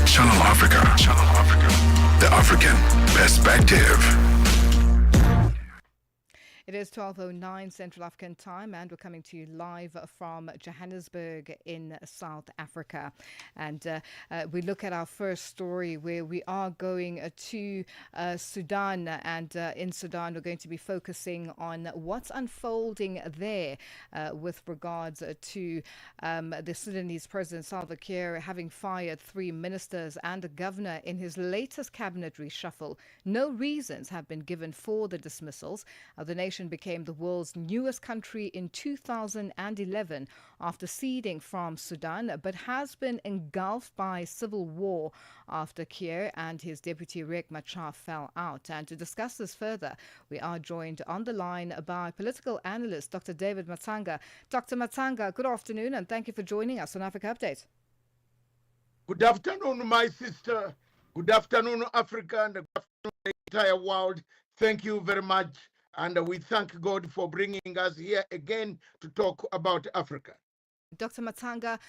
Channel Africa. Channel Africa. The African perspective. It is 12:09 Central African time, and we're coming to you live from Johannesburg in South Africa. And we look at our first story where we are going to Sudan. And in Sudan, we're going to be focusing on what's unfolding there with regards to the Sudanese President Salva Kiir having fired 3 ministers and a governor in his latest cabinet reshuffle. No reasons have been given for the dismissals. The nation became the world's newest country in 2011 after ceding from Sudan, but has been engulfed by civil war after Kiir and his deputy Riek Machar fell out. And to discuss this further, we are joined on the line by political analyst Dr. David Matsanga. Dr. Matsanga, good afternoon, and thank you for joining us on Africa Update. Good afternoon, my sister. Good afternoon, Africa, and good afternoon, the entire world. Thank you very much. And we thank God for bringing us here again to talk about Africa. Dr. Matsanga,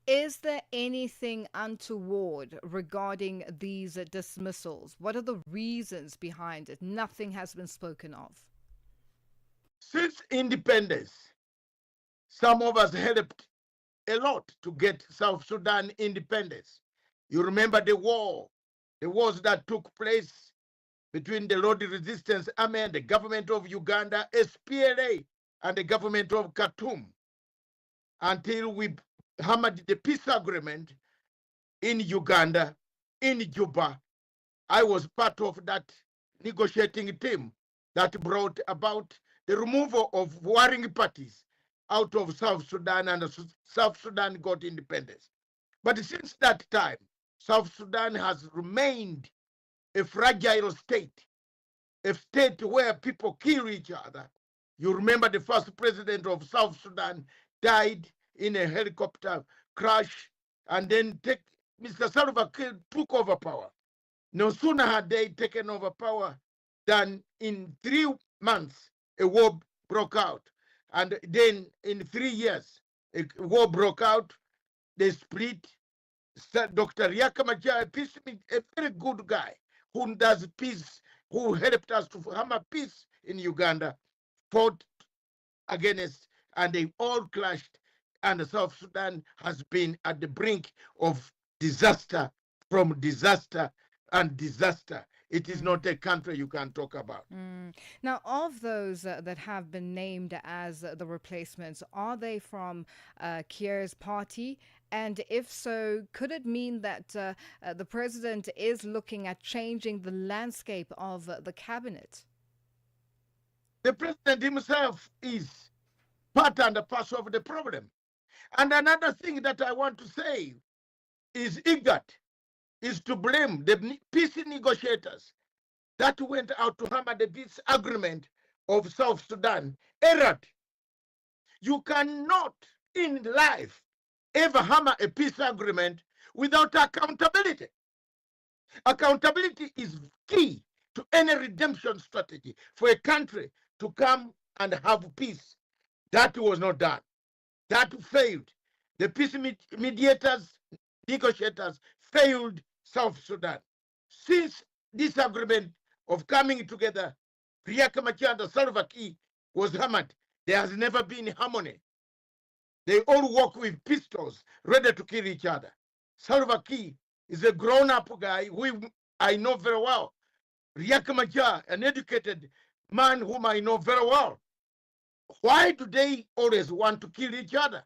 is there anything untoward regarding these dismissals? What are the reasons behind it? Nothing has been spoken of. Since independence, some of us helped a lot to get South Sudan independence. You remember the wars that took place between the Lord Resistance Army and the government of Uganda, SPLA, and the government of Khartoum, until we hammered the peace agreement in Uganda, in Juba. I was part of that negotiating team that brought about the removal of warring parties out of South Sudan, and South Sudan got independence. But since that time, South Sudan has remained a fragile state, a state where people kill each other. You remember the first president of South Sudan died in a helicopter crash, and then Mr. Salva Kiir took over power. No sooner had they taken over power than in 3 months a war broke out. And then in 3 years, a war broke out. They split. Dr. Machar, a very good guy, who does peace, who helped us to hammer peace in Uganda, fought against, and they all clashed, and South Sudan has been at the brink of disaster, from disaster and disaster. It is not a country you can talk about. Now, of those that have been named as the replacements, are they from Kiir's party? And if so, could it mean that the president is looking at changing the landscape of the cabinet? The president himself is part and parcel of the problem. And another thing that I want to say is IGAD is to blame the peace negotiators that went out to hammer the peace agreement of South Sudan. Errad. You cannot in life ever hammer a peace agreement without accountability. Accountability is key to any redemption strategy for a country to come and have peace. That was not done. That failed. The peace mediators, negotiators failed South Sudan. Since this agreement of coming together, Riek Machar and Salva Kiir was hammered, there has never been harmony. They all walk with pistols, ready to kill each other. Salva Kiir is a grown-up guy who I know very well. Riek Machar, an educated man whom I know very well. Why do they always want to kill each other?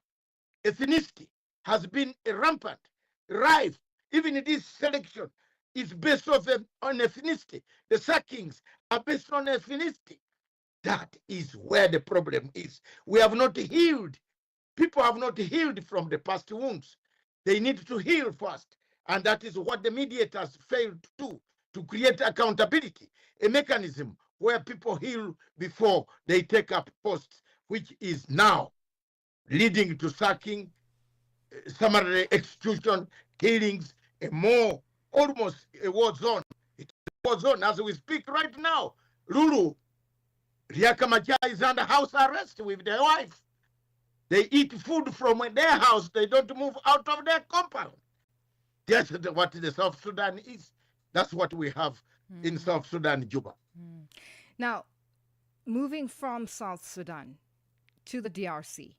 Ethnicity has been rampant, rife. Even in this selection is based on ethnicity. The sackings are based on ethnicity. That is where the problem is. We have not healed. People have not healed from the past wounds. They need to heal first. And that is what the mediators failed to do, to create accountability, a mechanism where people heal before they take up posts, which is now leading to sacking, summary execution, killings, almost a war zone. It's a war zone as we speak right now. Lulu, Riek Machar is under house arrest with their wife. They eat food from their house. They don't move out of their compound. That's what the South Sudan is. That's what we have in South Sudan, Juba. Now, moving from South Sudan to the DRC,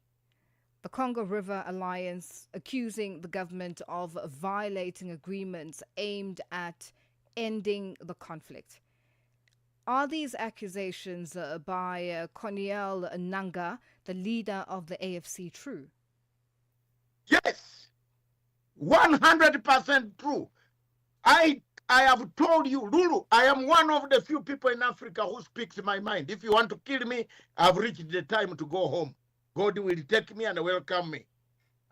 the Congo River Alliance accusing the government of violating agreements aimed at ending the conflict. Are these accusations by Corneille Nangaa, the leader of the AFC, true? Yes, 100% true. I have told you, Lulu, I am one of the few people in Africa who speaks my mind. If you want to kill me, I've reached the time to go home. God will take me and welcome me.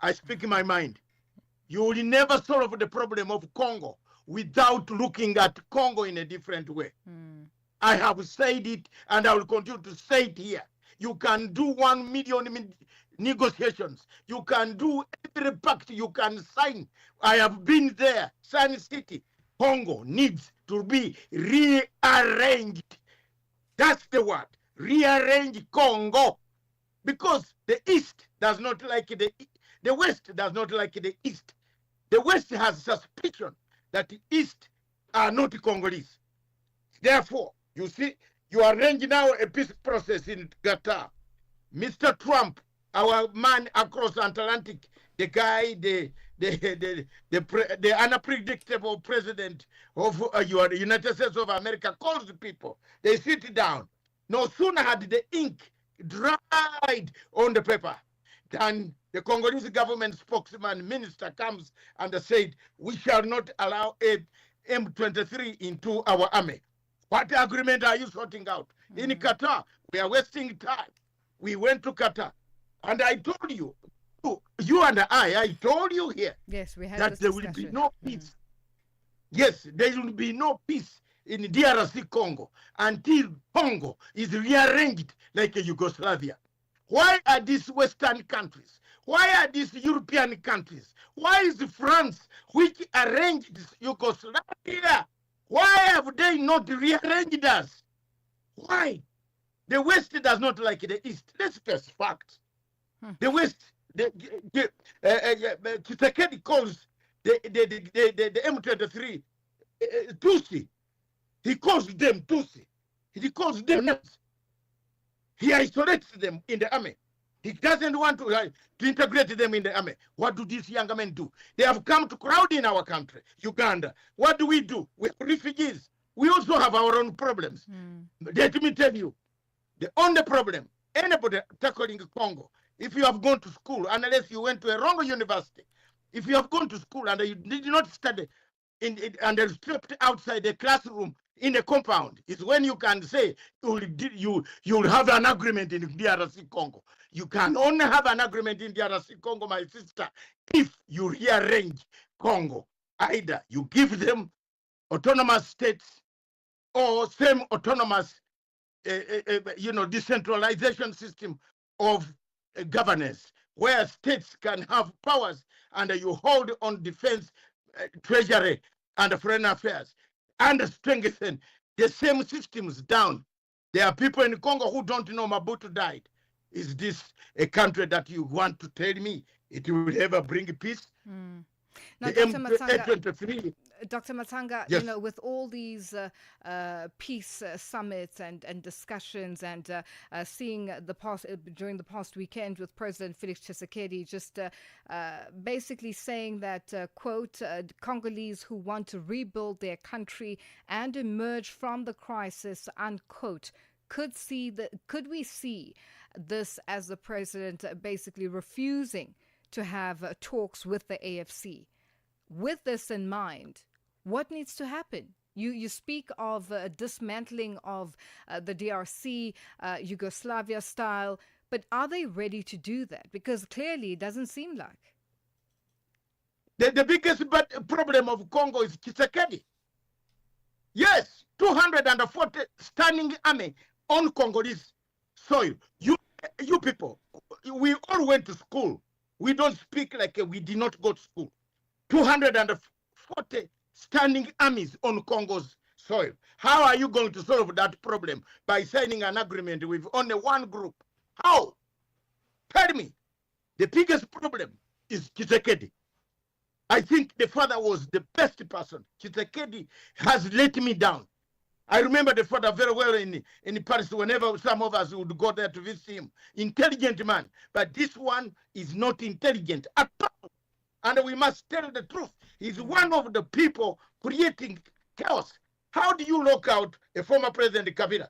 I speak my mind. You will never solve the problem of Congo without looking at Congo in a different way. I have said it and I will continue to say it here. You can do 1 million negotiations. You can do every pact you can sign. I have been there. Sun City, Congo needs to be rearranged. That's the word. Rearrange Congo. Because the East does not like the West does not like the East. The West has suspicion that the East are not Congolese. Therefore, you see, you arrange now a peace process in Qatar. Mr. Trump, our man across Atlantic, the guy, the unpredictable president of your United States of America, calls the people. They sit down. No sooner had the ink dried on the paper than the Congolese government spokesman minister comes and said, we shall not allow M23 into our army. What agreement are you sorting out? In Qatar, we are wasting time. We went to Qatar. And I told you, you and I told you here, yes, we had that there will be no peace. Yes, there will be no peace in DRC Congo until Congo is rearranged like a Yugoslavia. Why are these Western countries? Why are these European countries? Why is France, which arranged Yugoslavia, why have they not rearranged us? Why? The West does not like the East. Let's face facts. The West, Tshisekedi calls the M23 Tutsi. He calls them Tutsi. He calls them names. He isolates them in the army. He doesn't want to integrate them in the army. What do these young men do? They have come to crowd in our country, Uganda. What do? We have refugees. We also have our own problems. Let me tell you, the only problem, anybody tackling Congo, if you have gone to school, unless you went to a wrong university, if you have gone to school and you did not study and are stripped outside the classroom in a compound, is when you can say you'll have an agreement in DRC Congo. You can only have an agreement in DRC Congo, my sister, if you rearrange Congo. Either you give them autonomous states or same autonomous decentralization system of governance, where states can have powers and you hold on defense, treasury, and foreign affairs, and strengthen the same systems down. There are people in Congo who don't know Mobutu died. Is this a country that you want to tell me it will ever bring peace? Now, Dr. Matsanga, yes. With all these peace summits and discussions and seeing during the past weekend with President Felix Tshisekedi just basically saying that, quote, Congolese who want to rebuild their country and emerge from the crisis, unquote, could we see this as the president basically refusing to have talks with the AFC? With this in mind, what needs to happen? You speak of dismantling of the DRC, Yugoslavia style, but are they ready to do that? Because clearly it doesn't seem like. The biggest problem of Congo is Tshisekedi. Yes, 240 standing army on Congolese soil. You people, we all went to school. We don't speak like we did not go to school. 240 standing armies on Congo's soil. How are you going to solve that problem? By signing an agreement with only one group? How? Tell me. The biggest problem is Tshisekedi. I think the father was the best person. Tshisekedi has let me down. I remember the father very well in Paris whenever some of us would go there to visit him. Intelligent man. But this one is not intelligent at all. And we must tell the truth. He's one of the people creating chaos. How do you lock out a former president Kabila?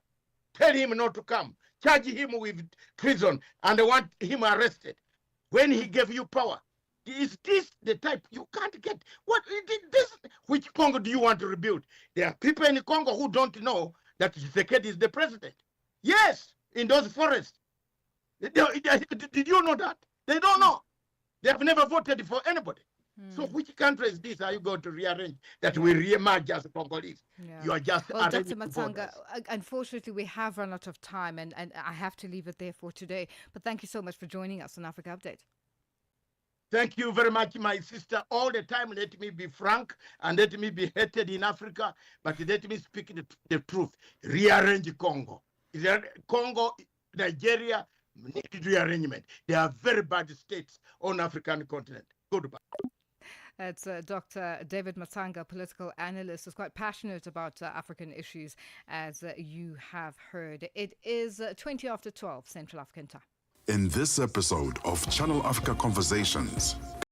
Tell him not to come. Charge him with treason and want him arrested. When he gave you power, is this the type you can't get? What this? Which Congo do you want to rebuild? There are people in Congo who don't know that Tshisekedi is the president. Yes, in those forests. Did you know that? They don't know. They have never voted for anybody. So which country is this? Are you going to rearrange that we re-emerge as Congolese? Yeah. You are just Well, Dr. arranging Matsanga, borders. unfortunately, we have run out of time, and I have to leave it there for today. But thank you so much for joining us on Africa Update. Thank you very much, my sister. All the time, let me be frank and let me be hated in Africa, but let me speak the truth. Rearrange Congo. Congo, Nigeria need rearrangement. They are very bad states on African continent. Goodbye. It's Dr. David Matsanga, political analyst, is quite passionate about African issues, as you have heard. It is 20 after 12 Central African time. In this episode of Channel Africa Conversations,